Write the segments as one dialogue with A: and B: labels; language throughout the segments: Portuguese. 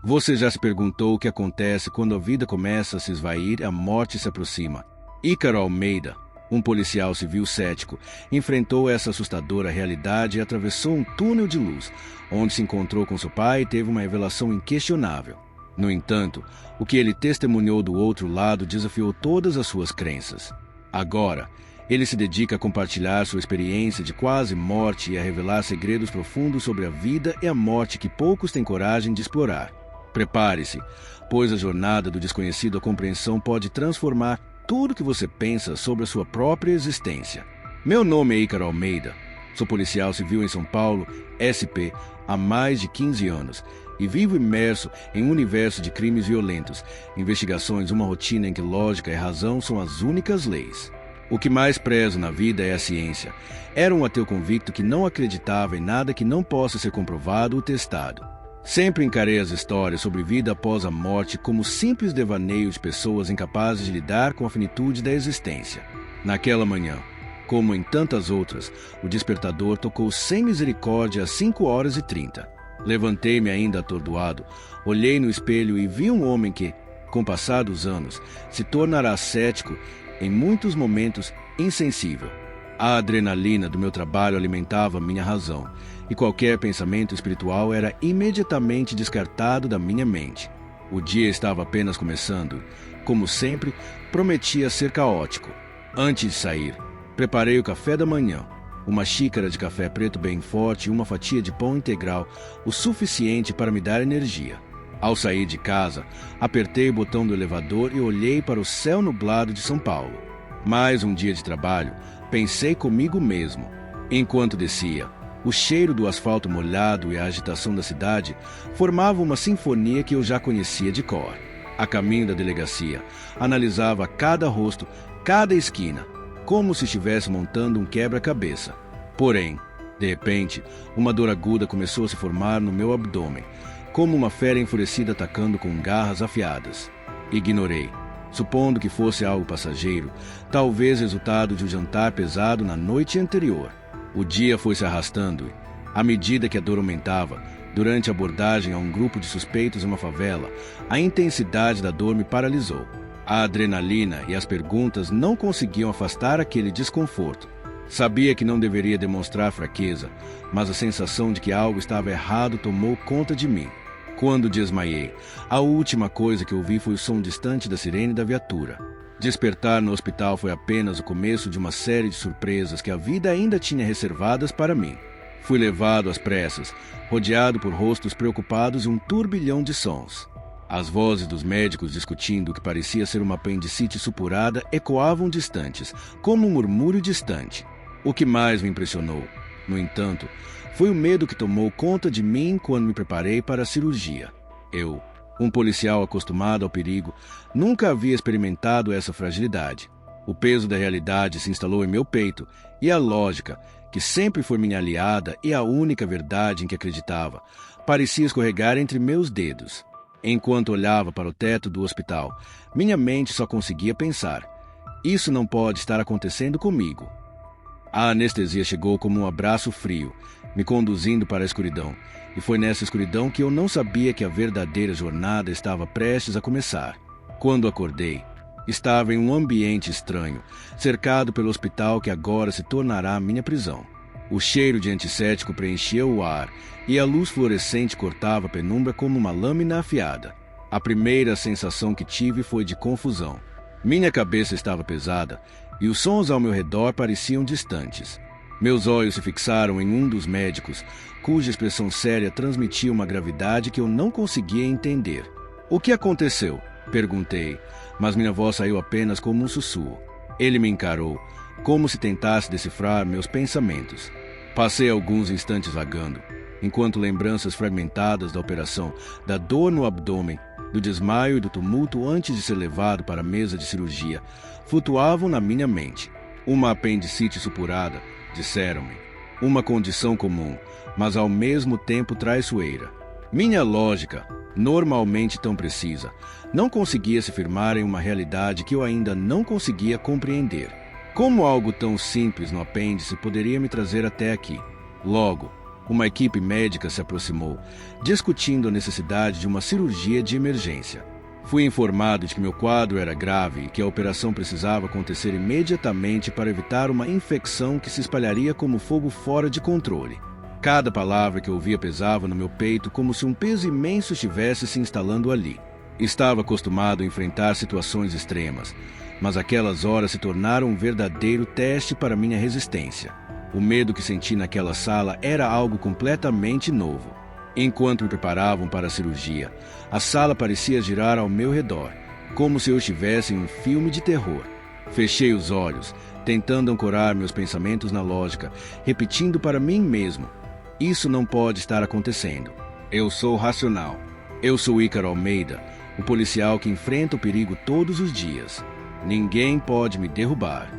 A: Você já se perguntou o que acontece quando a vida começa a se esvair e a morte se aproxima? Ícaro Almeida, um policial civil cético, enfrentou essa assustadora realidade e atravessou um túnel de luz, onde se encontrou com seu pai e teve uma revelação inquestionável. No entanto, o que ele testemunhou do outro lado desafiou todas as suas crenças. Agora, ele se dedica a compartilhar sua experiência de quase morte e a revelar segredos profundos sobre a vida e a morte que poucos têm coragem de explorar. Prepare-se, pois a jornada do desconhecido à compreensão pode transformar tudo que você pensa sobre a sua própria existência. Meu nome é Ícaro Almeida. Sou policial civil em São Paulo, SP, há mais de 15 anos e vivo imerso em um universo de crimes violentos, investigações, uma rotina em que lógica e razão são as únicas leis. O que mais prezo na vida é a ciência. Era um ateu convicto que não acreditava em nada que não possa ser comprovado ou testado. Sempre encarei as histórias sobre vida após a morte como simples devaneio de pessoas incapazes de lidar com a finitude da existência. Naquela manhã, como em tantas outras, o despertador tocou sem misericórdia às 5h30. Levantei-me ainda atordoado, olhei no espelho e vi um homem que, com o passar dos anos, se tornará cético, em muitos momentos insensível. A adrenalina do meu trabalho alimentava minha razão, e qualquer pensamento espiritual era imediatamente descartado da minha mente. O dia estava apenas começando. Como sempre, prometia ser caótico. Antes de sair, preparei o café da manhã, uma xícara de café preto bem forte e uma fatia de pão integral, o suficiente para me dar energia. Ao sair de casa, apertei o botão do elevador e olhei para o céu nublado de São Paulo. Mais um dia de trabalho, pensei comigo mesmo. Enquanto descia, o cheiro do asfalto molhado e a agitação da cidade formavam uma sinfonia que eu já conhecia de cor. A caminho da delegacia, analisava cada rosto, cada esquina, como se estivesse montando um quebra-cabeça. Porém, de repente, uma dor aguda começou a se formar no meu abdômen, como uma fera enfurecida atacando com garras afiadas. Ignorei, supondo que fosse algo passageiro, talvez resultado de um jantar pesado na noite anterior. O dia foi se arrastando e, à medida que a dor aumentava, durante a abordagem a um grupo de suspeitos em uma favela, a intensidade da dor me paralisou. A adrenalina e as perguntas não conseguiam afastar aquele desconforto. Sabia que não deveria demonstrar fraqueza, mas a sensação de que algo estava errado tomou conta de mim. Quando desmaiei, a última coisa que ouvi foi o som distante da sirene da viatura. Despertar no hospital foi apenas o começo de uma série de surpresas que a vida ainda tinha reservadas para mim. Fui levado às pressas, rodeado por rostos preocupados e um turbilhão de sons. As vozes dos médicos discutindo o que parecia ser uma apendicite supurada ecoavam distantes, como um murmúrio distante. O que mais me impressionou, no entanto, foi o medo que tomou conta de mim quando me preparei para a cirurgia. Eu, um policial acostumado ao perigo, nunca havia experimentado essa fragilidade. O peso da realidade se instalou em meu peito e a lógica, que sempre foi minha aliada e a única verdade em que acreditava, parecia escorregar entre meus dedos. Enquanto olhava para o teto do hospital, minha mente só conseguia pensar: isso não pode estar acontecendo comigo. A anestesia chegou como um abraço frio, me conduzindo para a escuridão, e foi nessa escuridão que eu não sabia que a verdadeira jornada estava prestes a começar. Quando acordei, estava em um ambiente estranho, cercado pelo hospital que agora se tornará minha prisão. O cheiro de antisséptico preenchia o ar, e a luz fluorescente cortava a penumbra como uma lâmina afiada. A primeira sensação que tive foi de confusão. Minha cabeça estava pesada, e os sons ao meu redor pareciam distantes. Meus olhos se fixaram em um dos médicos, cuja expressão séria transmitia uma gravidade que eu não conseguia entender. "O que aconteceu?" perguntei, mas minha voz saiu apenas como um sussurro. Ele me encarou, como se tentasse decifrar meus pensamentos. Passei alguns instantes vagando, enquanto lembranças fragmentadas da operação, da dor no abdômen, do desmaio e do tumulto antes de ser levado para a mesa de cirurgia, flutuavam na minha mente. Uma apendicite supurada, disseram-me. Uma condição comum, mas ao mesmo tempo traiçoeira. Minha lógica, normalmente tão precisa, não conseguia se firmar em uma realidade que eu ainda não conseguia compreender. Como algo tão simples no apêndice poderia me trazer até aqui? Logo, Uma equipe médica se aproximou, discutindo a necessidade de uma cirurgia de emergência. Fui informado de que meu quadro era grave e que a operação precisava acontecer imediatamente para evitar uma infecção que se espalharia como fogo fora de controle. Cada palavra que eu ouvia pesava no meu peito como se um peso imenso estivesse se instalando ali. Estava acostumado a enfrentar situações extremas, mas aquelas horas se tornaram um verdadeiro teste para minha resistência. O medo que senti naquela sala era algo completamente novo. Enquanto me preparavam para a cirurgia, a sala parecia girar ao meu redor, como se eu estivesse em um filme de terror. Fechei os olhos, tentando ancorar meus pensamentos na lógica, repetindo para mim mesmo: isso não pode estar acontecendo. Eu sou racional. Eu sou Ícaro Almeida, o policial que enfrenta o perigo todos os dias. Ninguém pode me derrubar.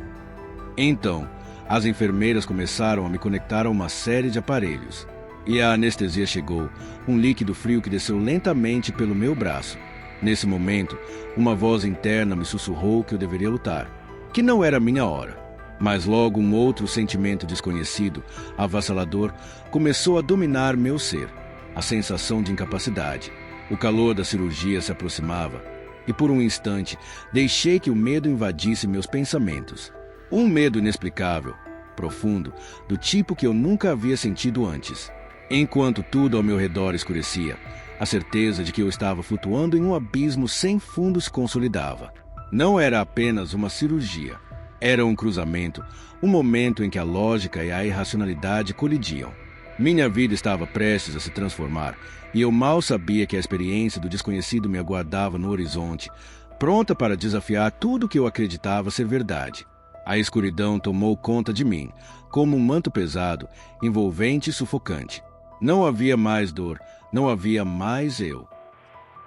A: Então, as enfermeiras começaram a me conectar a uma série de aparelhos. E a anestesia chegou, um líquido frio que desceu lentamente pelo meu braço. Nesse momento, uma voz interna me sussurrou que eu deveria lutar, que não era minha hora. Mas logo um outro sentimento desconhecido, avassalador, começou a dominar meu ser. A sensação de incapacidade. O calor da cirurgia se aproximava, e por um instante deixei que o medo invadisse meus pensamentos. Um medo inexplicável, profundo, do tipo que eu nunca havia sentido antes. Enquanto tudo ao meu redor escurecia, a certeza de que eu estava flutuando em um abismo sem fundo se consolidava. Não era apenas uma cirurgia. Era um cruzamento, um momento em que a lógica e a irracionalidade colidiam. Minha vida estava prestes a se transformar, e eu mal sabia que a experiência do desconhecido me aguardava no horizonte, pronta para desafiar tudo o que eu acreditava ser verdade. A escuridão tomou conta de mim, como um manto pesado, envolvente e sufocante. Não havia mais dor, não havia mais eu.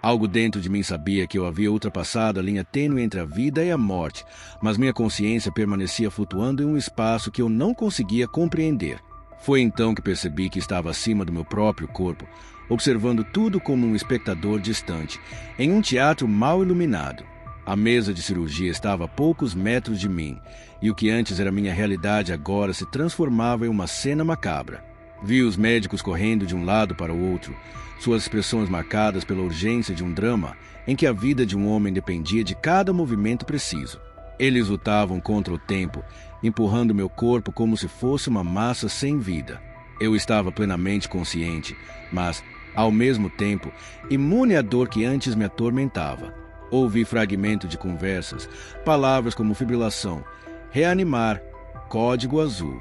A: Algo dentro de mim sabia que eu havia ultrapassado a linha tênue entre a vida e a morte, mas minha consciência permanecia flutuando em um espaço que eu não conseguia compreender. Foi então que percebi que estava acima do meu próprio corpo, observando tudo como um espectador distante, em um teatro mal iluminado. A mesa de cirurgia estava a poucos metros de mim, e o que antes era minha realidade agora se transformava em uma cena macabra. Vi os médicos correndo de um lado para o outro, suas expressões marcadas pela urgência de um drama em que a vida de um homem dependia de cada movimento preciso. Eles lutavam contra o tempo, empurrando meu corpo como se fosse uma massa sem vida. Eu estava plenamente consciente, mas, ao mesmo tempo, imune à dor que antes me atormentava. Ouvi fragmentos de conversas, palavras como fibrilação, reanimar, código azul.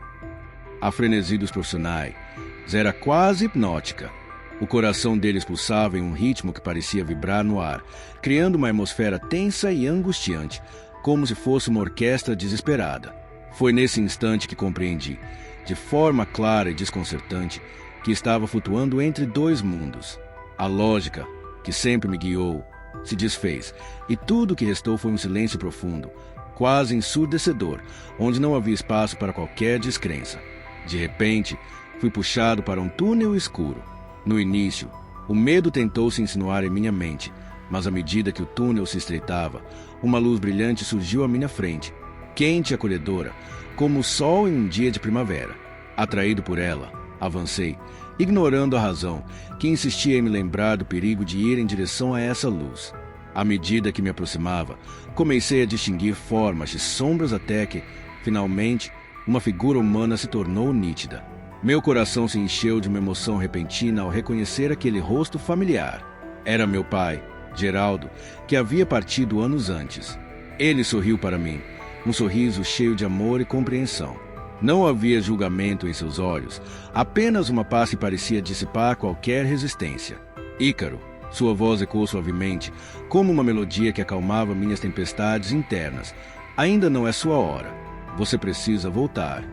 A: A frenesi dos profissionais era quase hipnótica. O coração deles pulsava em um ritmo que parecia vibrar no ar, criando uma atmosfera tensa e angustiante, como se fosse uma orquestra desesperada. Foi nesse instante que compreendi, de forma clara e desconcertante, que estava flutuando entre dois mundos. A lógica, que sempre me guiou, se desfez, e tudo o que restou foi um silêncio profundo, quase ensurdecedor, onde não havia espaço para qualquer descrença. De repente, fui puxado para um túnel escuro. No início, o medo tentou se insinuar em minha mente, mas à medida que o túnel se estreitava, uma luz brilhante surgiu à minha frente, quente e acolhedora, como o sol em um dia de primavera. Atraído por ela, avancei, ignorando a razão, que insistia em me lembrar do perigo de ir em direção a essa luz. À medida que me aproximava, comecei a distinguir formas e sombras até que, finalmente, uma figura humana se tornou nítida. Meu coração se encheu de uma emoção repentina ao reconhecer aquele rosto familiar. Era meu pai, Geraldo, que havia partido anos antes. Ele sorriu para mim, um sorriso cheio de amor e compreensão. Não havia julgamento em seus olhos, apenas uma paz que parecia dissipar qualquer resistência. Ícaro, sua voz ecoou suavemente, como uma melodia que acalmava minhas tempestades internas. Ainda não é sua hora. Você precisa voltar.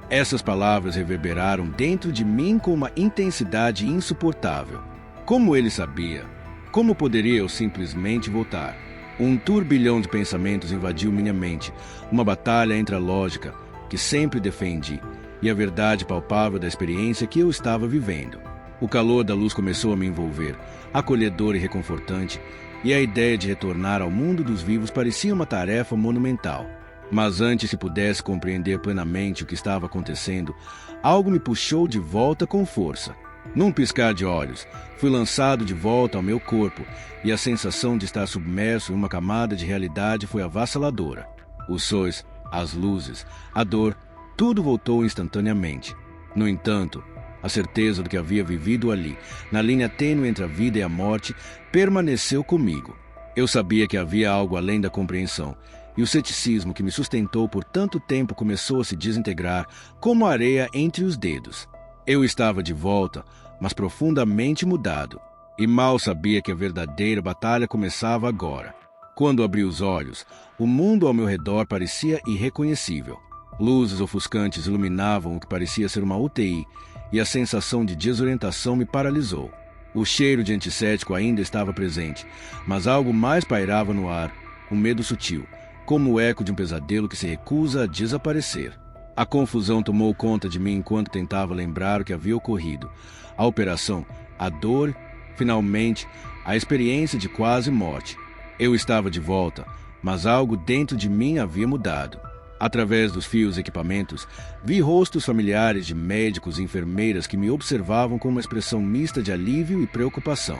A: Essas palavras reverberaram dentro de mim com uma intensidade insuportável. Como ele sabia? Como poderia eu simplesmente voltar? Um turbilhão de pensamentos invadiu minha mente, uma batalha entre a lógica, que sempre defendi, e a verdade palpável da experiência que eu estava vivendo. O calor da luz começou a me envolver, acolhedor e reconfortante, e a ideia de retornar ao mundo dos vivos parecia uma tarefa monumental. Mas antes que pudesse compreender plenamente o que estava acontecendo, algo me puxou de volta com força. Num piscar de olhos, fui lançado de volta ao meu corpo e a sensação de estar submerso em uma camada de realidade foi avassaladora. Os sons, as luzes, a dor, tudo voltou instantaneamente. No entanto, a certeza do que havia vivido ali, na linha tênue entre a vida e a morte, permaneceu comigo. Eu sabia que havia algo além da compreensão, e o ceticismo que me sustentou por tanto tempo começou a se desintegrar como areia entre os dedos. Eu estava de volta, mas profundamente mudado, e mal sabia que a verdadeira batalha começava agora. Quando abri os olhos, o mundo ao meu redor parecia irreconhecível. Luzes ofuscantes iluminavam o que parecia ser uma UTI, e a sensação de desorientação me paralisou. O cheiro de antisséptico ainda estava presente, mas algo mais pairava no ar, um medo sutil, como o eco de um pesadelo que se recusa a desaparecer. A confusão tomou conta de mim enquanto tentava lembrar o que havia ocorrido. A operação, a dor, finalmente, a experiência de quase morte. Eu estava de volta, mas algo dentro de mim havia mudado. Através dos fios e equipamentos, vi rostos familiares de médicos e enfermeiras que me observavam com uma expressão mista de alívio e preocupação.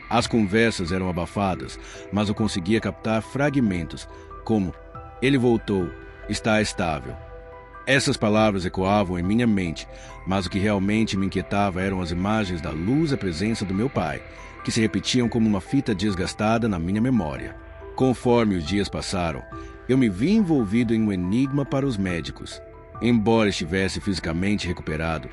A: As conversas eram abafadas, mas eu conseguia captar fragmentos, como "ele voltou, está estável". Essas palavras ecoavam em minha mente, mas o que realmente me inquietava eram as imagens da luz e presença do meu pai, que se repetiam como uma fita desgastada na minha memória. Conforme os dias passaram, eu me vi envolvido em um enigma para os médicos. Embora estivesse fisicamente recuperado,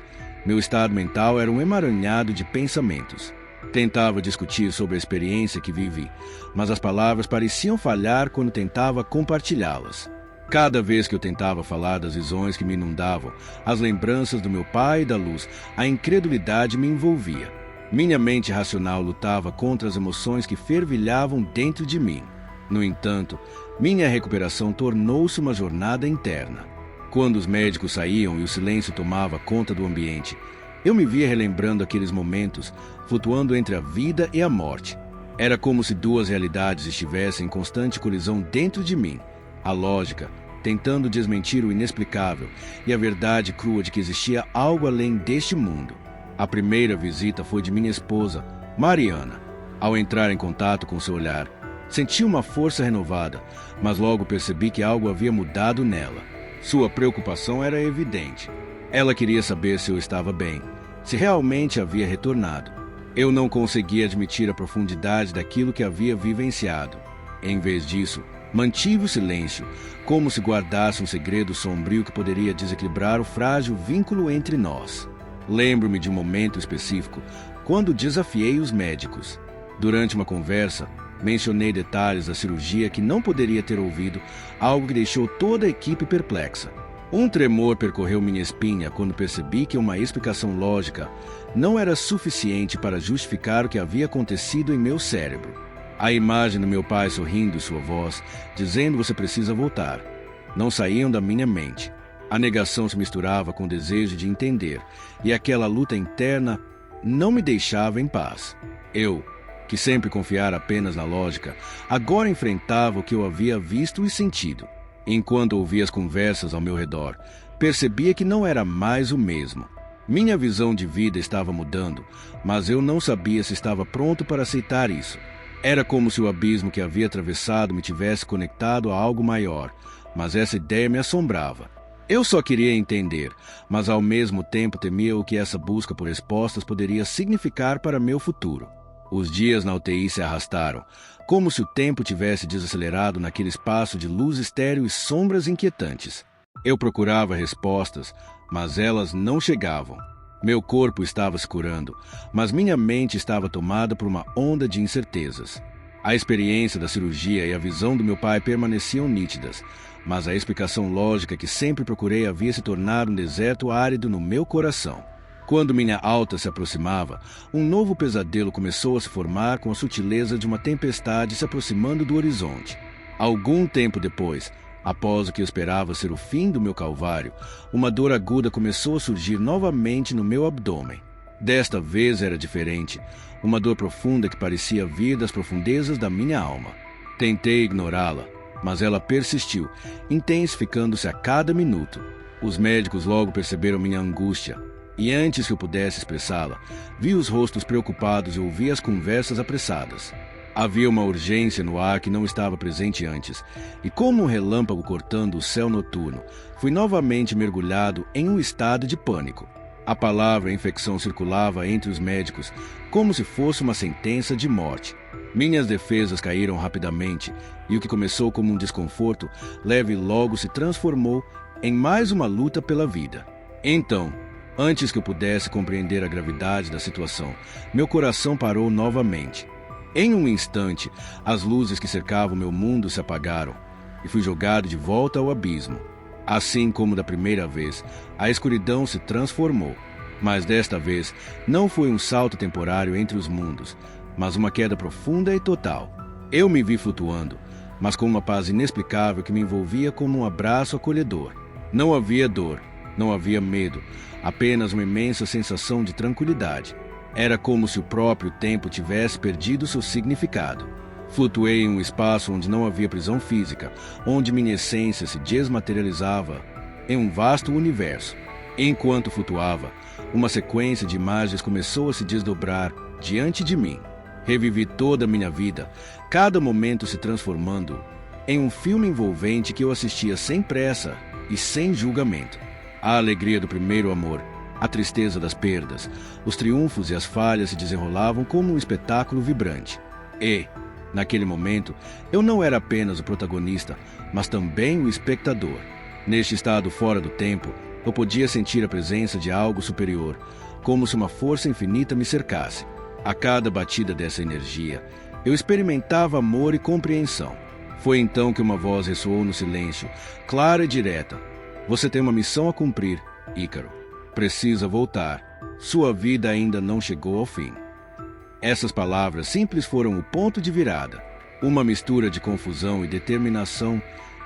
A: meu estado mental era um emaranhado de pensamentos. Tentava discutir sobre a experiência que vivi, mas as palavras pareciam falhar quando tentava compartilhá-las. Cada vez que eu tentava falar das visões que me inundavam, as lembranças do meu pai e da luz, a incredulidade me envolvia. Minha mente racional lutava contra as emoções que fervilhavam dentro de mim. No entanto, minha recuperação tornou-se uma jornada interna. Quando os médicos saíam e o silêncio tomava conta do ambiente, eu me via relembrando aqueles momentos, flutuando entre a vida e a morte. Era como se duas realidades estivessem em constante colisão dentro de mim. A lógica, tentando desmentir o inexplicável, e a verdade crua de que existia algo além deste mundo. A primeira visita foi de minha esposa, Mariana. Ao entrar em contato com seu olhar, senti uma força renovada, mas logo percebi que algo havia mudado nela. Sua preocupação era evidente. Ela queria saber se eu estava bem, se realmente havia retornado. Eu não conseguia admitir a profundidade daquilo que havia vivenciado. Em vez disso, mantive o silêncio, como se guardasse um segredo sombrio que poderia desequilibrar o frágil vínculo entre nós. Lembro-me de um momento específico, quando desafiei os médicos. Durante uma conversa, mencionei detalhes da cirurgia que não poderia ter ouvido, algo que deixou toda a equipe perplexa. Um tremor percorreu minha espinha quando percebi que uma explicação lógica não era suficiente para justificar o que havia acontecido em meu cérebro. A imagem do meu pai sorrindo e sua voz, dizendo "você precisa voltar", não saíam da minha mente. A negação se misturava com o desejo de entender, e aquela luta interna não me deixava em paz. Eu, que sempre confiara apenas na lógica, agora enfrentava o que eu havia visto e sentido. Enquanto ouvia as conversas ao meu redor, percebia que não era mais o mesmo. Minha visão de vida estava mudando, mas eu não sabia se estava pronto para aceitar isso. Era como se o abismo que havia atravessado me tivesse conectado a algo maior, mas essa ideia me assombrava. Eu só queria entender, mas ao mesmo tempo temia o que essa busca por respostas poderia significar para meu futuro. Os dias na UTI se arrastaram, como se o tempo tivesse desacelerado naquele espaço de luz estéril e sombras inquietantes. Eu procurava respostas, mas elas não chegavam. Meu corpo estava se curando, mas minha mente estava tomada por uma onda de incertezas. A experiência da cirurgia e a visão do meu pai permaneciam nítidas, mas a explicação lógica que sempre procurei havia se tornado um deserto árido no meu coração. Quando minha alta se aproximava, um novo pesadelo começou a se formar com a sutileza de uma tempestade se aproximando do horizonte. Algum tempo depois, após o que eu esperava ser o fim do meu calvário, uma dor aguda começou a surgir novamente no meu abdômen. Desta vez era diferente, uma dor profunda que parecia vir das profundezas da minha alma. Tentei ignorá-la, mas ela persistiu, intensificando-se a cada minuto. Os médicos logo perceberam minha angústia, e antes que eu pudesse expressá-la, vi os rostos preocupados e ouvi as conversas apressadas. Havia uma urgência no ar que não estava presente antes, e como um relâmpago cortando o céu noturno, fui novamente mergulhado em um estado de pânico. A palavra infecção circulava entre os médicos como se fosse uma sentença de morte. Minhas defesas caíram rapidamente, e o que começou como um desconforto leve logo se transformou em mais uma luta pela vida. Então, antes que eu pudesse compreender a gravidade da situação, meu coração parou novamente. Em um instante, as luzes que cercavam meu mundo se apagaram e fui jogado de volta ao abismo. Assim como da primeira vez, a escuridão se transformou. Mas desta vez, não foi um salto temporário entre os mundos, mas uma queda profunda e total. Eu me vi flutuando, mas com uma paz inexplicável que me envolvia como um abraço acolhedor. Não havia dor, não havia medo, apenas uma imensa sensação de tranquilidade. Era como se o próprio tempo tivesse perdido seu significado. Flutuei em um espaço onde não havia prisão física, onde minha essência se desmaterializava em um vasto universo. Enquanto flutuava, uma sequência de imagens começou a se desdobrar diante de mim. Revivi toda a minha vida, cada momento se transformando em um filme envolvente que eu assistia sem pressa e sem julgamento. A alegria do primeiro amor, a tristeza das perdas, os triunfos e as falhas se desenrolavam como um espetáculo vibrante. E, naquele momento, eu não era apenas o protagonista, mas também o espectador. Neste estado fora do tempo, eu podia sentir a presença de algo superior, como se uma força infinita me cercasse. A cada batida dessa energia, eu experimentava amor e compreensão. Foi então que uma voz ressoou no silêncio, clara e direta. Você tem uma missão a cumprir, Ícaro. Precisa voltar. Sua vida ainda não chegou ao fim. Essas palavras simples foram o ponto de virada. Uma mistura de confusão e determinação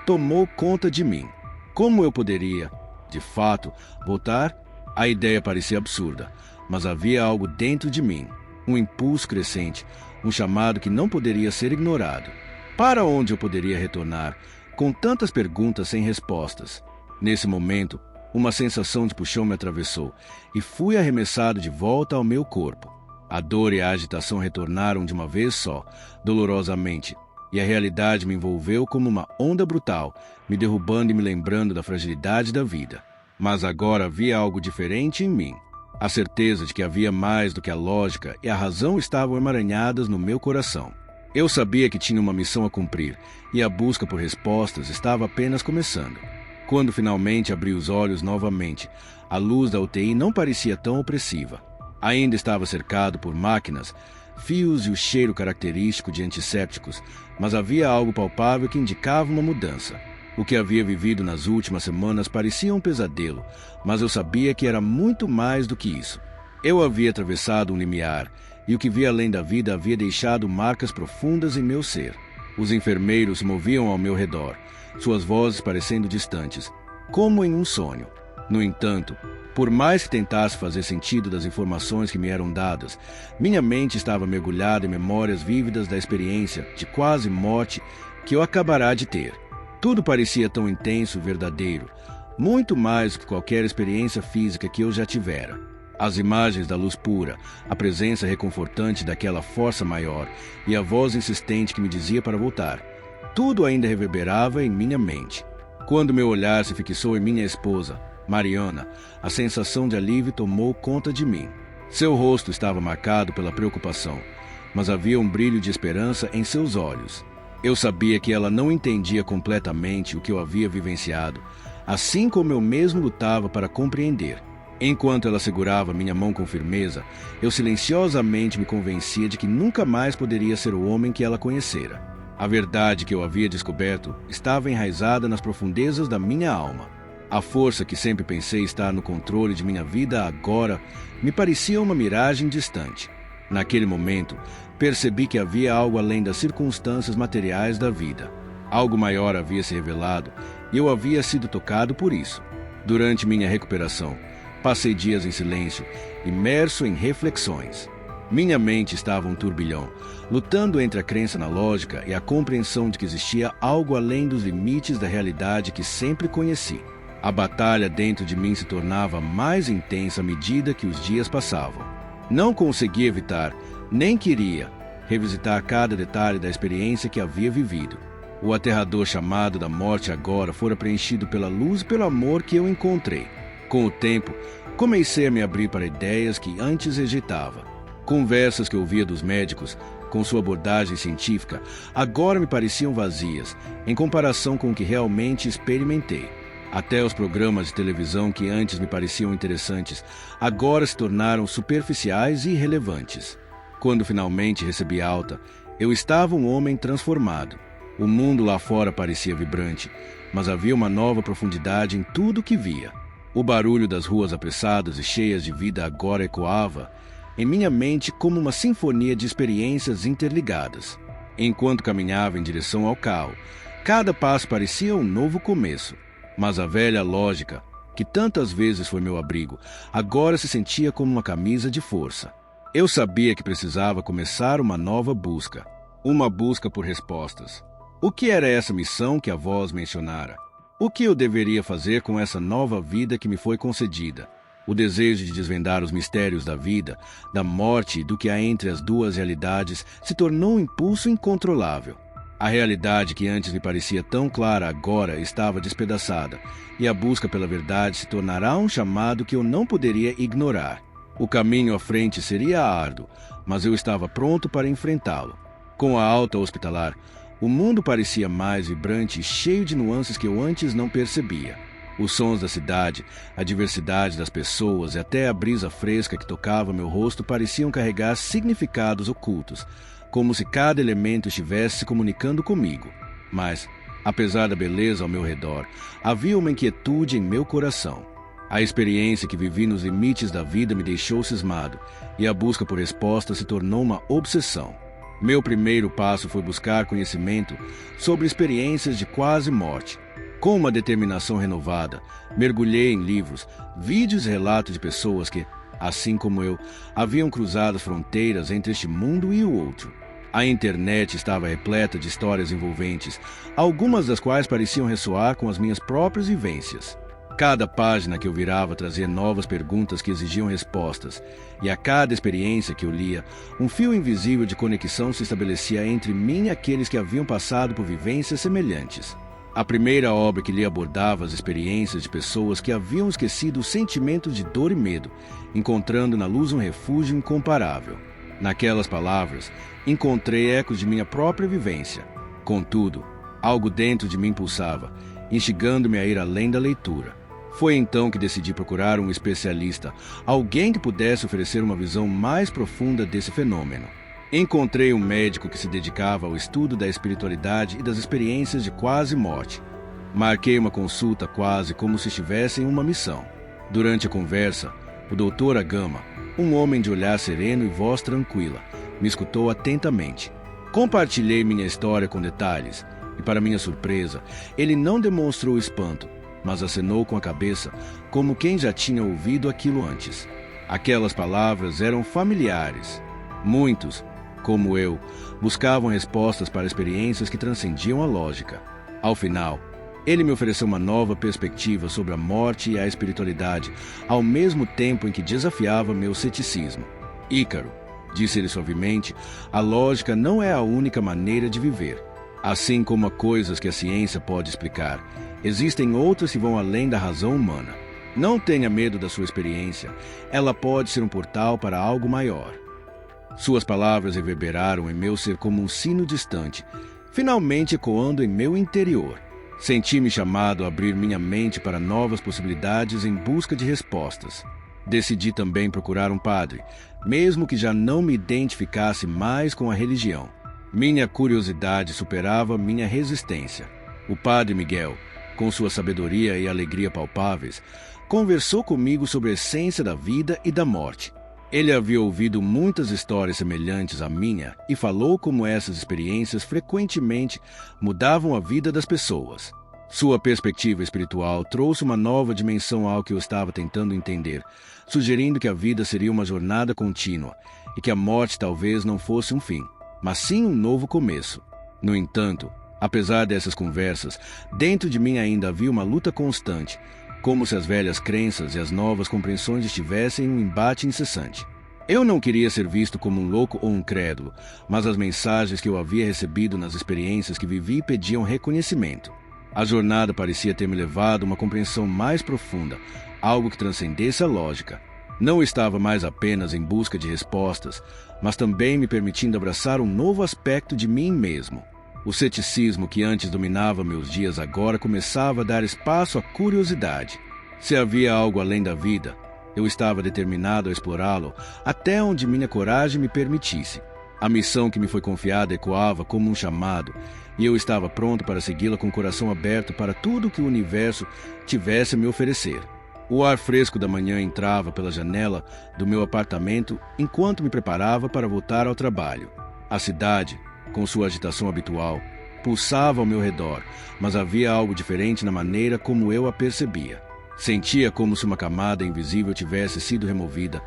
A: tomou conta de mim. Como eu poderia, de fato, voltar? A ideia parecia absurda, mas havia algo dentro de mim, um impulso crescente, um chamado que não poderia ser ignorado. Para onde eu poderia retornar, com tantas perguntas sem respostas? Nesse momento, uma sensação de puxão me atravessou e fui arremessado de volta ao meu corpo. A dor e a agitação retornaram de uma vez só, dolorosamente, e a realidade me envolveu como uma onda brutal, me derrubando e me lembrando da fragilidade da vida. Mas agora havia algo diferente em mim. A certeza de que havia mais do que a lógica e a razão estavam emaranhadas no meu coração. Eu sabia que tinha uma missão a cumprir, e a busca por respostas estava apenas começando. Quando finalmente abri os olhos novamente, a luz da UTI não parecia tão opressiva. Ainda estava cercado por máquinas, fios e o cheiro característico de antissépticos, mas havia algo palpável que indicava uma mudança. O que havia vivido nas últimas semanas parecia um pesadelo, mas eu sabia que era muito mais do que isso. Eu havia atravessado um limiar, e o que via além da vida havia deixado marcas profundas em meu ser. Os enfermeiros se moviam ao meu redor, suas vozes parecendo distantes, como em um sonho. No entanto, por mais que tentasse fazer sentido das informações que me eram dadas, minha mente estava mergulhada em memórias vívidas da experiência de quase morte que eu acabará de ter. Tudo parecia tão intenso e verdadeiro, muito mais do que qualquer experiência física que eu já tivera. As imagens da luz pura, a presença reconfortante daquela força maior e a voz insistente que me dizia para voltar. Tudo ainda reverberava em minha mente. Quando meu olhar se fixou em minha esposa, Mariana, a sensação de alívio tomou conta de mim. Seu rosto estava marcado pela preocupação, mas havia um brilho de esperança em seus olhos. Eu sabia que ela não entendia completamente o que eu havia vivenciado, assim como eu mesmo lutava para compreender. Enquanto ela segurava minha mão com firmeza, eu silenciosamente me convencia de que nunca mais poderia ser o homem que ela conhecera. A verdade que eu havia descoberto estava enraizada nas profundezas da minha alma. A força que sempre pensei estar no controle de minha vida agora me parecia uma miragem distante. Naquele momento, percebi que havia algo além das circunstâncias materiais da vida. Algo maior havia se revelado e eu havia sido tocado por isso. Durante minha recuperação, passei dias em silêncio, imerso em reflexões. Minha mente estava um turbilhão, lutando entre a crença na lógica e a compreensão de que existia algo além dos limites da realidade que sempre conheci. A batalha dentro de mim se tornava mais intensa à medida que os dias passavam. Não conseguia evitar, nem queria, revisitar cada detalhe da experiência que havia vivido. O aterrador chamado da morte agora fora preenchido pela luz e pelo amor que eu encontrei. Com o tempo, comecei a me abrir para ideias que antes rejeitava. Conversas que ouvia dos médicos, com sua abordagem científica, agora me pareciam vazias, em comparação com o que realmente experimentei. Até os programas de televisão que antes me pareciam interessantes, agora se tornaram superficiais e irrelevantes. Quando finalmente recebi alta, eu estava um homem transformado. O mundo lá fora parecia vibrante, mas havia uma nova profundidade em tudo o que via. O barulho das ruas apressadas e cheias de vida agora ecoava em minha mente como uma sinfonia de experiências interligadas. Enquanto caminhava em direção ao carro, cada passo parecia um novo começo. Mas a velha lógica, que tantas vezes foi meu abrigo, agora se sentia como uma camisa de força. Eu sabia que precisava começar uma nova busca. Uma busca por respostas. O que era essa missão que a voz mencionara? O que eu deveria fazer com essa nova vida que me foi concedida? O desejo de desvendar os mistérios da vida, da morte e do que há entre as duas realidades se tornou um impulso incontrolável. A realidade que antes me parecia tão clara agora estava despedaçada, e a busca pela verdade se tornará um chamado que eu não poderia ignorar. O caminho à frente seria árduo, mas eu estava pronto para enfrentá-lo. Com a alta hospitalar, o mundo parecia mais vibrante e cheio de nuances que eu antes não percebia. Os sons da cidade, a diversidade das pessoas e até a brisa fresca que tocava meu rosto pareciam carregar significados ocultos, como se cada elemento estivesse se comunicando comigo. Mas, apesar da beleza ao meu redor, havia uma inquietude em meu coração. A experiência que vivi nos limites da vida me deixou cismado, e a busca por respostas se tornou uma obsessão. Meu primeiro passo foi buscar conhecimento sobre experiências de quase morte. Com uma determinação renovada, mergulhei em livros, vídeos e relatos de pessoas que, assim como eu, haviam cruzado as fronteiras entre este mundo e o outro. A internet estava repleta de histórias envolventes, algumas das quais pareciam ressoar com as minhas próprias vivências. Cada página que eu virava trazia novas perguntas que exigiam respostas, e a cada experiência que eu lia, um fio invisível de conexão se estabelecia entre mim e aqueles que haviam passado por vivências semelhantes. A primeira obra que li abordava as experiências de pessoas que haviam esquecido os sentimentos de dor e medo, encontrando na luz um refúgio incomparável. Naquelas palavras, encontrei ecos de minha própria vivência. Contudo, algo dentro de mim pulsava, instigando-me a ir além da leitura. Foi então que decidi procurar um especialista, alguém que pudesse oferecer uma visão mais profunda desse fenômeno. Encontrei um médico que se dedicava ao estudo da espiritualidade e das experiências de quase morte. Marquei uma consulta quase como se estivesse em uma missão. Durante a conversa, o Dr. Agama, um homem de olhar sereno e voz tranquila, me escutou atentamente. Compartilhei minha história com detalhes, e para minha surpresa, ele não demonstrou espanto, mas acenou com a cabeça como quem já tinha ouvido aquilo antes. Aquelas palavras eram familiares. Muitos, como eu, buscavam respostas para experiências que transcendiam a lógica. Ao final, ele me ofereceu uma nova perspectiva sobre a morte e a espiritualidade, ao mesmo tempo em que desafiava meu ceticismo. Ícaro, disse ele suavemente, a lógica não é a única maneira de viver. Assim como há coisas que a ciência pode explicar, existem outras que vão além da razão humana. Não tenha medo da sua experiência, ela pode ser um portal para algo maior. Suas palavras reverberaram em meu ser como um sino distante, finalmente ecoando em meu interior. Senti-me chamado a abrir minha mente para novas possibilidades em busca de respostas. Decidi também procurar um padre, mesmo que já não me identificasse mais com a religião. Minha curiosidade superava minha resistência. O padre Miguel, com sua sabedoria e alegria palpáveis, conversou comigo sobre a essência da vida e da morte. Ele havia ouvido muitas histórias semelhantes à minha e falou como essas experiências frequentemente mudavam a vida das pessoas. Sua perspectiva espiritual trouxe uma nova dimensão ao que eu estava tentando entender, sugerindo que a vida seria uma jornada contínua e que a morte talvez não fosse um fim, mas sim um novo começo. No entanto, apesar dessas conversas, dentro de mim ainda havia uma luta constante, como se as velhas crenças e as novas compreensões estivessem em um embate incessante. Eu não queria ser visto como um louco ou um crédulo, mas as mensagens que eu havia recebido nas experiências que vivi pediam reconhecimento. A jornada parecia ter me levado a uma compreensão mais profunda, algo que transcendesse a lógica. Não estava mais apenas em busca de respostas, mas também me permitindo abraçar um novo aspecto de mim mesmo. O ceticismo que antes dominava meus dias agora começava a dar espaço à curiosidade. Se havia algo além da vida, eu estava determinado a explorá-lo até onde minha coragem me permitisse. A missão que me foi confiada ecoava como um chamado, e eu estava pronto para segui-la com o coração aberto para tudo que o universo tivesse a me oferecer. O ar fresco da manhã entrava pela janela do meu apartamento enquanto me preparava para voltar ao trabalho. A cidade, com sua agitação habitual, pulsava ao meu redor, mas havia algo diferente na maneira como eu a percebia. Sentia como se uma camada invisível tivesse sido removida,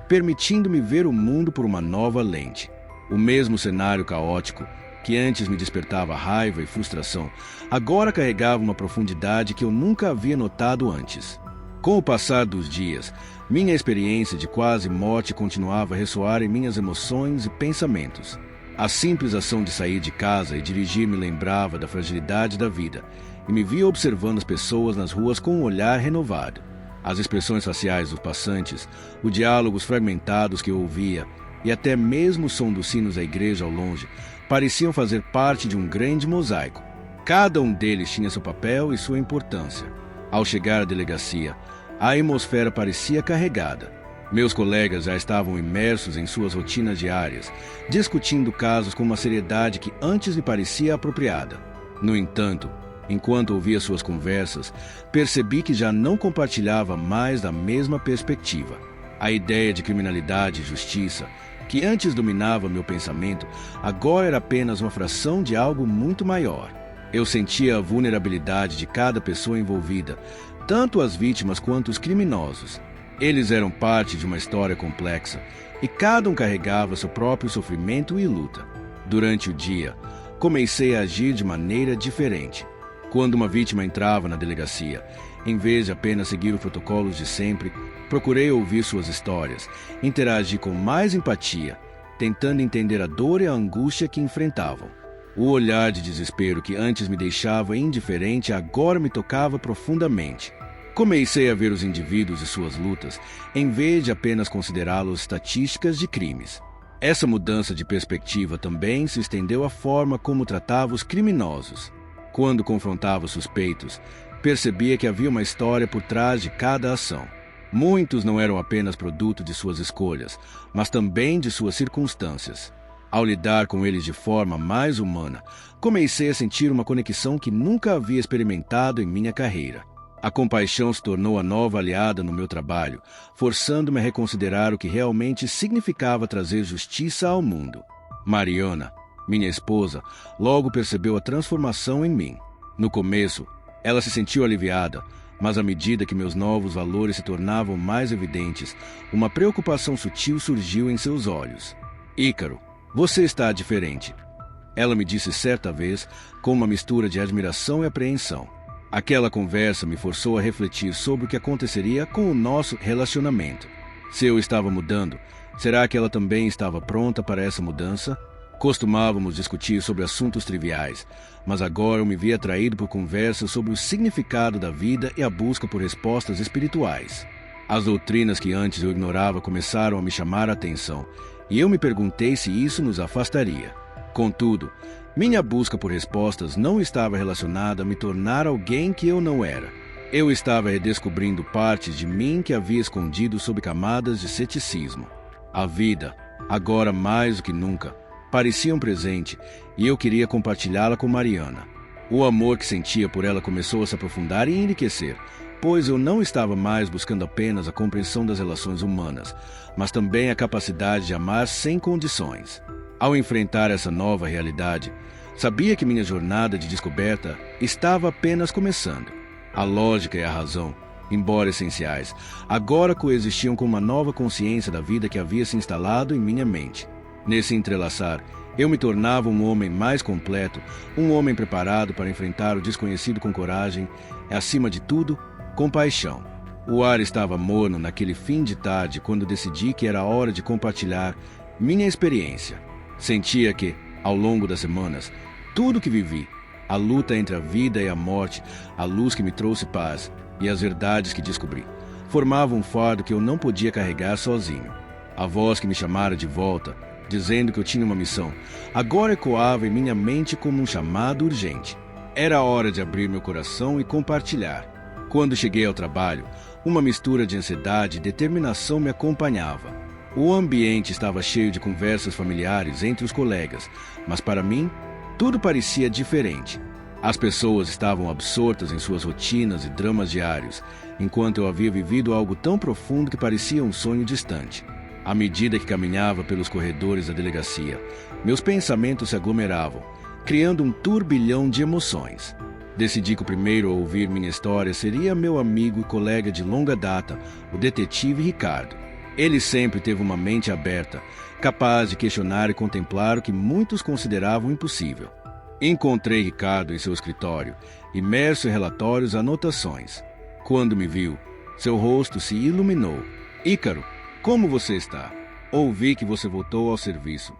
A: permitindo-me ver o mundo por uma nova lente. O mesmo cenário caótico, que antes me despertava raiva e frustração, agora carregava uma profundidade que eu nunca havia notado antes. Com o passar dos dias, minha experiência de quase morte continuava a ressoar em minhas emoções e pensamentos. A simples ação de sair de casa e dirigir me lembrava da fragilidade da vida, e me via observando as pessoas nas ruas com um olhar renovado. As expressões faciais dos passantes, os diálogos fragmentados que eu ouvia, e até mesmo o som dos sinos da igreja ao longe, pareciam fazer parte de um grande mosaico. Cada um deles tinha seu papel e sua importância. Ao chegar à delegacia, a atmosfera parecia carregada. Meus colegas já estavam imersos em suas rotinas diárias, discutindo casos com uma seriedade que antes me parecia apropriada. No entanto, enquanto ouvia suas conversas, percebi que já não compartilhava mais da mesma perspectiva. A ideia de criminalidade e justiça, que antes dominava meu pensamento, agora era apenas uma fração de algo muito maior. Eu sentia a vulnerabilidade de cada pessoa envolvida, tanto as vítimas quanto os criminosos. Eles eram parte de uma história complexa, e cada um carregava seu próprio sofrimento e luta. Durante o dia, comecei a agir de maneira diferente. Quando uma vítima entrava na delegacia, em vez de apenas seguir os protocolos de sempre, procurei ouvir suas histórias, interagir com mais empatia, tentando entender a dor e a angústia que enfrentavam. O olhar de desespero que antes me deixava indiferente agora me tocava profundamente. Comecei a ver os indivíduos e suas lutas, em vez de apenas considerá-los estatísticas de crimes. Essa mudança de perspectiva também se estendeu à forma como tratava os criminosos. Quando confrontava os suspeitos, percebia que havia uma história por trás de cada ação. Muitos não eram apenas produto de suas escolhas, mas também de suas circunstâncias. Ao lidar com eles de forma mais humana, comecei a sentir uma conexão que nunca havia experimentado em minha carreira. A compaixão se tornou a nova aliada no meu trabalho, forçando-me a reconsiderar o que realmente significava trazer justiça ao mundo. Mariana, minha esposa, logo percebeu a transformação em mim. No começo, ela se sentiu aliviada, mas à medida que meus novos valores se tornavam mais evidentes, uma preocupação sutil surgiu em seus olhos. Ícaro, você está diferente. Ela me disse certa vez, com uma mistura de admiração e apreensão. Aquela conversa me forçou a refletir sobre o que aconteceria com o nosso relacionamento. Se eu estava mudando, será que ela também estava pronta para essa mudança? Costumávamos discutir sobre assuntos triviais, mas agora eu me via atraído por conversas sobre o significado da vida e a busca por respostas espirituais. As doutrinas que antes eu ignorava começaram a me chamar a atenção, e eu me perguntei se isso nos afastaria. Contudo, minha busca por respostas não estava relacionada a me tornar alguém que eu não era. Eu estava redescobrindo partes de mim que havia escondido sob camadas de ceticismo. A vida, agora mais do que nunca, parecia um presente e eu queria compartilhá-la com Mariana. O amor que sentia por ela começou a se aprofundar e enriquecer, pois eu não estava mais buscando apenas a compreensão das relações humanas, mas também a capacidade de amar sem condições. Ao enfrentar essa nova realidade, Sabia que minha jornada de descoberta estava apenas começando. A lógica e a razão, embora essenciais, agora coexistiam com uma nova consciência da vida que havia se instalado em minha mente. Nesse entrelaçar, eu me tornava um homem mais completo, um homem preparado para enfrentar o desconhecido com coragem e, acima de tudo, com paixão. O ar estava morno naquele fim de tarde quando decidi que era hora de compartilhar minha experiência. Sentia que, ao longo das semanas, tudo que vivi, a luta entre a vida e a morte, a luz que me trouxe paz e as verdades que descobri, formavam um fardo que eu não podia carregar sozinho. A voz que me chamara de volta, dizendo que eu tinha uma missão, agora ecoava em minha mente como um chamado urgente. Era hora de abrir meu coração e compartilhar. Quando cheguei ao trabalho, uma mistura de ansiedade e determinação me acompanhava. O ambiente estava cheio de conversas familiares entre os colegas, mas para mim, tudo parecia diferente. As pessoas estavam absortas em suas rotinas e dramas diários, enquanto eu havia vivido algo tão profundo que parecia um sonho distante. À medida que caminhava pelos corredores da delegacia, meus pensamentos se aglomeravam, criando um turbilhão de emoções. Decidi que o primeiro a ouvir minha história seria meu amigo e colega de longa data, o detetive Ricardo. Ele sempre teve uma mente aberta, capaz de questionar e contemplar o que muitos consideravam impossível. Encontrei Ricardo em seu escritório, imerso em relatórios e anotações. Quando me viu, seu rosto se iluminou. Ícaro, como você está? Ouvi que você voltou ao serviço.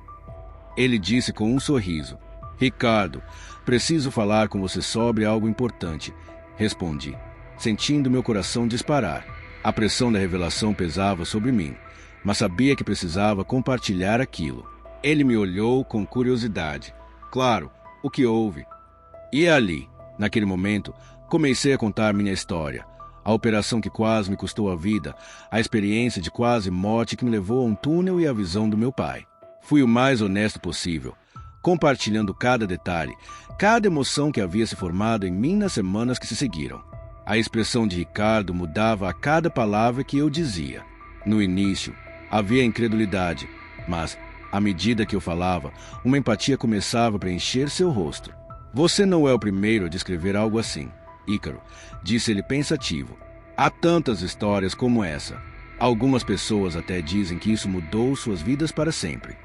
A: Ele disse com um sorriso. Ricardo, preciso falar com você sobre algo importante. Respondi, sentindo meu coração disparar. A pressão da revelação pesava sobre mim, mas sabia que precisava compartilhar aquilo. Ele me olhou com curiosidade. Claro, o que houve? E ali, naquele momento, comecei a contar minha história. A operação que quase me custou a vida, a experiência de quase morte que me levou a um túnel e a visão do meu pai. Fui o mais honesto possível, compartilhando cada detalhe, cada emoção que havia se formado em mim nas semanas que se seguiram. A expressão de Ricardo mudava a cada palavra que eu dizia. No início, havia incredulidade, mas, à medida que eu falava, uma empatia começava a preencher seu rosto. Você não é o primeiro a descrever algo assim, Ícaro, disse ele pensativo. Há tantas histórias como essa. Algumas pessoas até dizem que isso mudou suas vidas para sempre.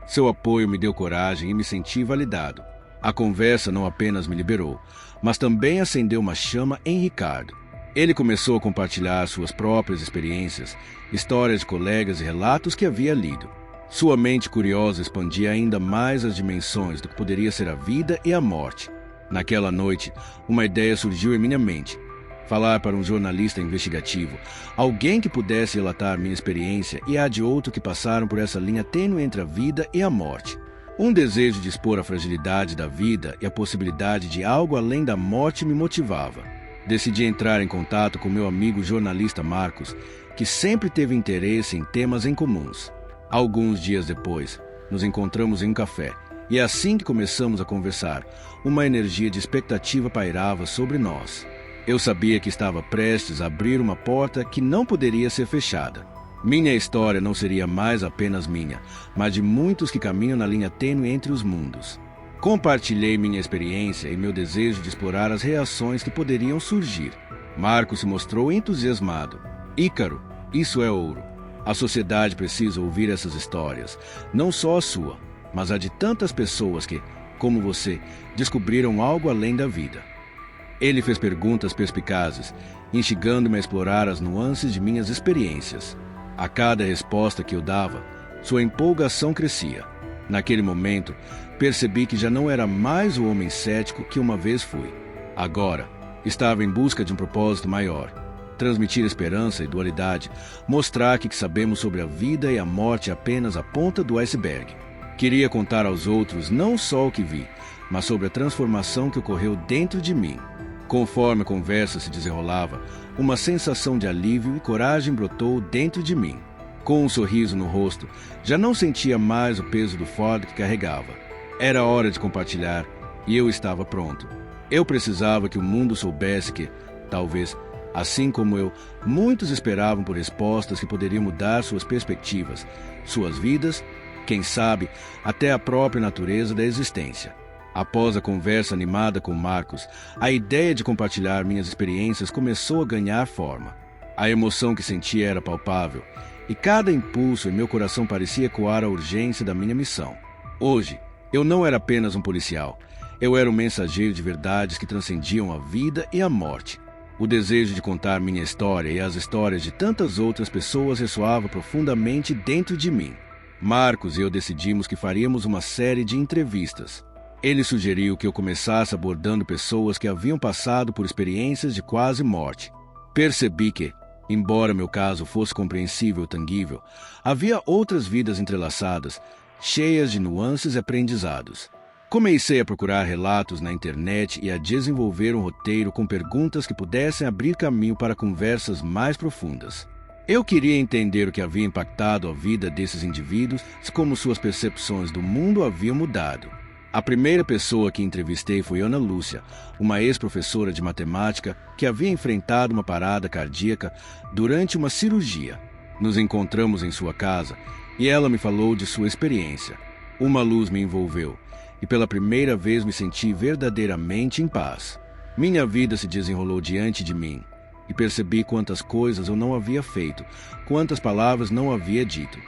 A: Seu apoio me deu coragem e me senti validado. A conversa não apenas me liberou, mas também acendeu uma chama em Ricardo. Ele começou a compartilhar suas próprias experiências, histórias de colegas e relatos que havia lido. Sua mente curiosa expandia ainda mais as dimensões do que poderia ser a vida e a morte. Naquela noite, uma ideia surgiu em minha mente. Falar para um jornalista investigativo, alguém que pudesse relatar minha experiência e a de outro que passaram por essa linha tênue entre a vida e a morte. Um desejo de expor a fragilidade da vida e a possibilidade de algo além da morte me motivava. Decidi entrar em contato com meu amigo jornalista Marcos, que sempre teve interesse em temas em comuns. Alguns dias depois, nos encontramos em um café, e assim que começamos a conversar, uma energia de expectativa pairava sobre nós. Eu sabia que estava prestes a abrir uma porta que não poderia ser fechada. Minha história não seria mais apenas minha, mas de muitos que caminham na linha tênue entre os mundos. Compartilhei minha experiência e meu desejo de explorar as reações que poderiam surgir. Marcos se mostrou entusiasmado. Ícaro, isso é ouro. A sociedade precisa ouvir essas histórias, não só a sua, mas a de tantas pessoas que, como você, descobriram algo além da vida. Ele fez perguntas perspicazes, instigando-me a explorar as nuances de minhas experiências. A cada resposta que eu dava, sua empolgação crescia. Naquele momento, percebi que já não era mais o homem cético que uma vez fui. Agora, estava em busca de um propósito maior. Transmitir esperança e dualidade, mostrar que sabemos sobre a vida e a morte apenas a ponta do iceberg. Queria contar aos outros não só o que vi, mas sobre a transformação que ocorreu dentro de mim. Conforme a conversa se desenrolava, uma sensação de alívio e coragem brotou dentro de mim. Com um sorriso no rosto, já não sentia mais o peso do fardo que carregava. Era hora de compartilhar, e eu estava pronto. Eu precisava que o mundo soubesse que, talvez, assim como eu, muitos esperavam por respostas que poderiam mudar suas perspectivas, suas vidas, quem sabe, até a própria natureza da existência. Após a conversa animada com Marcos, a ideia de compartilhar minhas experiências começou a ganhar forma. A emoção que sentia era palpável, e cada impulso em meu coração parecia ecoar a urgência da minha missão. Hoje, eu não era apenas um policial. Eu era um mensageiro de verdades que transcendiam a vida e a morte. O desejo de contar minha história e as histórias de tantas outras pessoas ressoava profundamente dentro de mim. Marcos e eu decidimos que faríamos uma série de entrevistas. Ele sugeriu que eu começasse abordando pessoas que haviam passado por experiências de quase morte. Percebi que, embora meu caso fosse compreensível e tangível, havia outras vidas entrelaçadas, cheias de nuances e aprendizados. Comecei a procurar relatos na internet e a desenvolver um roteiro com perguntas que pudessem abrir caminho para conversas mais profundas. Eu queria entender o que havia impactado a vida desses indivíduos e como suas percepções do mundo haviam mudado. A primeira pessoa que entrevistei foi Ana Lúcia, uma ex-professora de matemática que havia enfrentado uma parada cardíaca durante uma cirurgia. Nos encontramos em sua casa e ela me falou de sua experiência. Uma luz me envolveu e pela primeira vez me senti verdadeiramente em paz. Minha vida se desenrolou diante de mim e percebi quantas coisas eu não havia feito, quantas palavras não havia dito.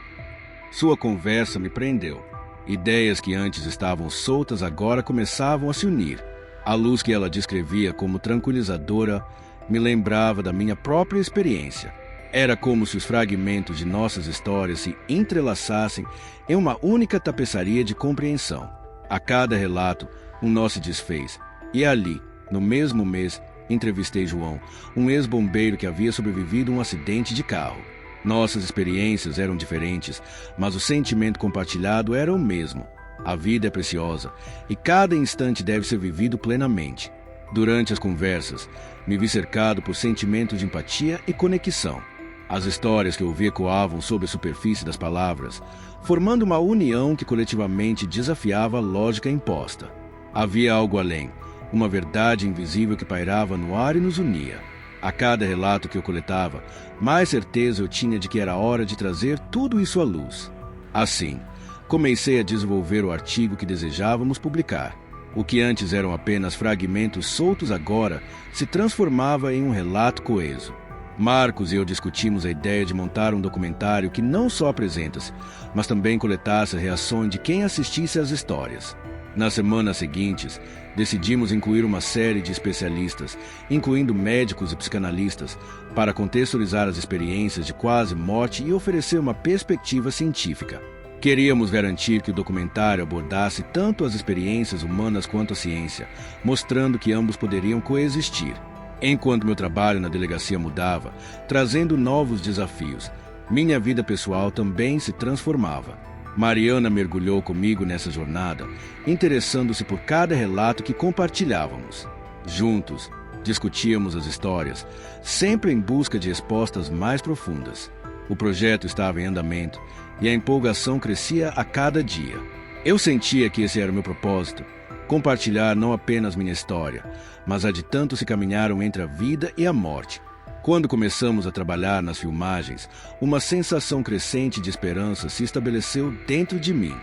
A: Sua conversa me prendeu. Ideias que antes estavam soltas agora começavam a se unir. A luz que ela descrevia como tranquilizadora me lembrava da minha própria experiência. Era como se os fragmentos de nossas histórias se entrelaçassem em uma única tapeçaria de compreensão. A cada relato, um nó se desfez. E ali, no mesmo mês, entrevistei João, um ex-bombeiro que havia sobrevivido a um acidente de carro. Nossas experiências eram diferentes, mas o sentimento compartilhado era o mesmo. A vida é preciosa e cada instante deve ser vivido plenamente. Durante as conversas, me vi cercado por sentimentos de empatia e conexão. As histórias que ouvi ecoavam sob a superfície das palavras, formando uma união que coletivamente desafiava a lógica imposta. Havia algo além, uma verdade invisível que pairava no ar e nos unia. A cada relato que eu coletava, mais certeza eu tinha de que era hora de trazer tudo isso à luz. Assim, comecei a desenvolver o artigo que desejávamos publicar. O que antes eram apenas fragmentos soltos agora se transformava em um relato coeso. Marcos e eu discutimos a ideia de montar um documentário que não só apresentasse, mas também coletasse a reação de quem assistisse às histórias. Nas semanas seguintes, decidimos incluir uma série de especialistas, incluindo médicos e psicanalistas, para contextualizar as experiências de quase morte e oferecer uma perspectiva científica. Queríamos garantir que o documentário abordasse tanto as experiências humanas quanto a ciência, mostrando que ambos poderiam coexistir. Enquanto meu trabalho na delegacia mudava, trazendo novos desafios, minha vida pessoal também se transformava. Mariana mergulhou comigo nessa jornada, interessando-se por cada relato que compartilhávamos. Juntos, discutíamos as histórias, sempre em busca de respostas mais profundas. O projeto estava em andamento e a empolgação crescia a cada dia. Eu sentia que esse era o meu propósito, compartilhar não apenas minha história, mas a de tantos que caminharam entre a vida e a morte. Quando começamos a trabalhar nas filmagens, uma sensação crescente de esperança se estabeleceu dentro de mim.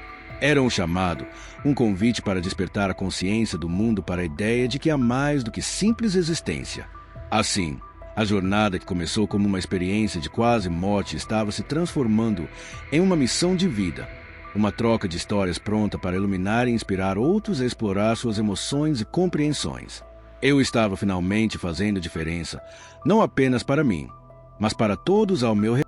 A: Era um chamado, um convite para despertar a consciência do mundo para a ideia de que há mais do que simples existência. Assim, a jornada que começou como uma experiência de quase morte estava se transformando em uma missão de vida, uma troca de histórias pronta para iluminar e inspirar outros a explorar suas emoções e compreensões. Eu estava finalmente fazendo diferença, não apenas para mim, mas para todos ao meu redor.